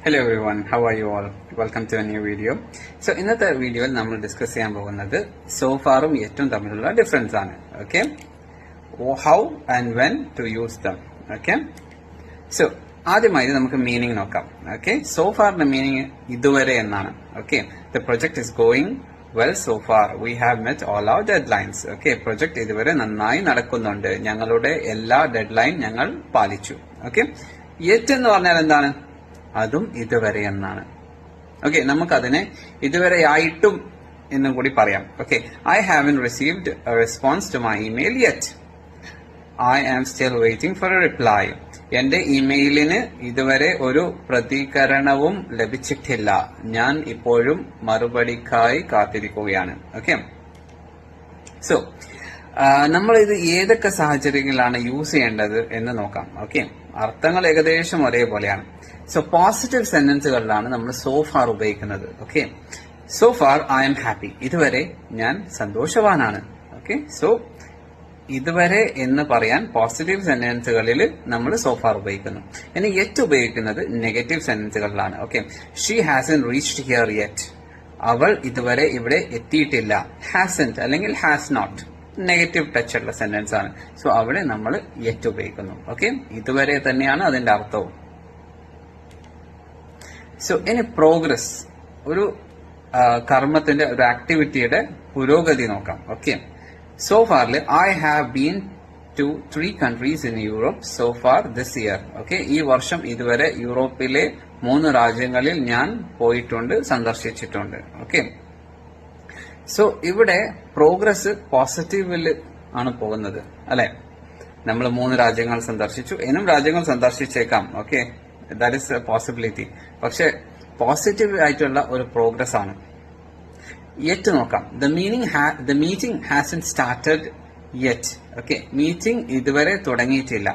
Hello everyone, how are you all? Welcome to a new video. So ഇന്നത്തെ വീഡിയോയിൽ നമ്മൾ discuss ചെയ്യാൻ പോകുന്നത് so farഉം yetഉം തമ്മിലുള്ള ഡിഫറൻസ് ആണ്. Okay? How and when to use them. Okay? So ആദ്യമായി നമുക്ക് മീനിങ് നോക്കാം. Okay? So farന്റെ മീനിങ് ഇതുവരെ എന്നാണ്. Okay? The project is going well so far. We have met all our deadlines. Okay? Project ഇതുവരെ നന്നായി നടക്കുന്നുണ്ട്. ഞങ്ങളുടെ എല്ലാ ഡെഡ്ലൈൻ ഞങ്ങൾ പാലിച്ചു. Okay? yet എന്ന് പറഞ്ഞാൽ എന്താണ്? അതും ഇതുവരെ എന്നാണ്. ഓക്കെ, നമുക്കതിനെ ഇതുവരെ ആയിട്ടും എന്നും കൂടി പറയാം. Okay, I haven't received a response to my email yet. I am still waiting for a reply. എന്റെ ഇമെയിലിന് ഇതുവരെ ഒരു പ്രതികരണവും ലഭിച്ചിട്ടില്ല. ഞാൻ ഇപ്പോഴും മറുപടിക്കായി കാത്തിരിക്കുകയാണ്. ഓക്കെ, സോ നമ്മൾ ഇത് ഏതൊക്കെ സാഹചര്യങ്ങളിലാണ് യൂസ് ചെയ്യേണ്ടത് എന്ന് നോക്കാം. ഓക്കെ, അർത്ഥങ്ങൾ ഏകദേശം ഒരേപോലെയാണ്. സോ പോസിറ്റീവ് സെന്റൻസുകളിലാണ് നമ്മൾ സോ ഫാർ ഉപയോഗിക്കുന്നത്. Okay, so far I am happy. ഇതുവരെ ഞാൻ സന്തോഷവാനാണ്. ഓക്കെ, സോ ഇതുവരെ എന്ന് പറയാൻ പോസിറ്റീവ് സെന്റൻസുകളിൽ നമ്മൾ സോ ഫാർ ഉപയോഗിക്കുന്നു. ഇനി യെറ്റ് ഉപയോഗിക്കുന്നത് നെഗറ്റീവ് സെന്റൻസുകളിലാണ്. Okay, she hasn't reached here yet. അവൾ ഇതുവരെ ഇവിടെ എത്തിയിട്ടില്ല. ഹാസൻറ്റ് അല്ലെങ്കിൽ ഹാസ് നോട്ട് നെഗറ്റീവ് ടച്ച് ഉള്ള സെന്റൻസ് ആണ്. സോ അവിടെ നമ്മൾ യെറ്റ് ഉപയോഗിക്കുന്നു. ഓക്കെ, ഇതുവരെ തന്നെയാണ് അതിന്റെ അർത്ഥവും. സോ ഇനി പ്രോഗ്രസ്, ഒരു കർമ്മത്തിന്റെ ഒരു ആക്ടിവിറ്റിയുടെ പുരോഗതി നോക്കാം. Okay, so far I have been to 3 countries in Europe so far this year. Okay, ഈ വർഷം ഇതുവരെ യൂറോപ്പിലെ 3 രാജ്യങ്ങളിൽ ഞാൻ പോയിട്ടുണ്ട്, സന്ദർശിച്ചിട്ടുണ്ട്. ഓക്കെ, സോ ഇവിടെ പ്രോഗ്രസ് പോസിറ്റീവിൽ ആണ് പോകുന്നത്, അല്ലെ? നമ്മൾ 3 രാജ്യങ്ങൾ സന്ദർശിച്ചു, ഇനിയും രാജ്യങ്ങൾ സന്ദർശിച്ചേക്കാം. Okay, that is a possibility. പക്ഷെ പോസിറ്റീവ് ആയിട്ടുള്ള ഒരു പ്രോഗ്രസ് ആണ്. യെറ്റ് നോക്കാം. The meeting hasn't started yet. Okay, meeting ഇതുവരെ തുടങ്ങിയിട്ടില്ല.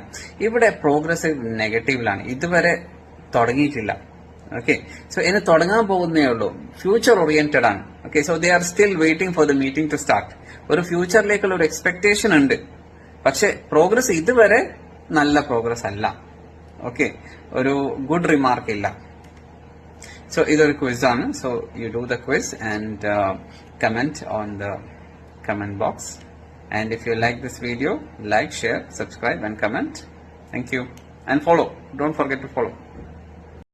ഇവിടെ പ്രോഗ്രസ് നെഗറ്റീവിലാണ്, ഇതുവരെ തുടങ്ങിയിട്ടില്ല. ഓക്കെ, സോ ഇനി തുടങ്ങാൻ പോകുന്നേ ഉള്ളൂ. ഫ്യൂച്ചർ ഓറിയന്റഡ് ആണ്. Okay, so they are still waiting for the meeting to start. ഒരു ഫ്യൂച്ചറിലേക്കുള്ള ഒരു എക്സ്പെക്ടേഷൻ ഉണ്ട്. പക്ഷെ പ്രോഗ്രസ് ഇതുവരെ നല്ല പ്രോഗ്രസ് അല്ല. ഓക്കെ, ഒരു ഗുഡ് റിമാർക്ക് ഇല്ല. സോ ഇതൊരു ക്വിസ് ആണ്. So you do the quiz and comment on the comment box. And if you like this video, like, share, subscribe and comment. Thank you. And follow. Don't forget to follow.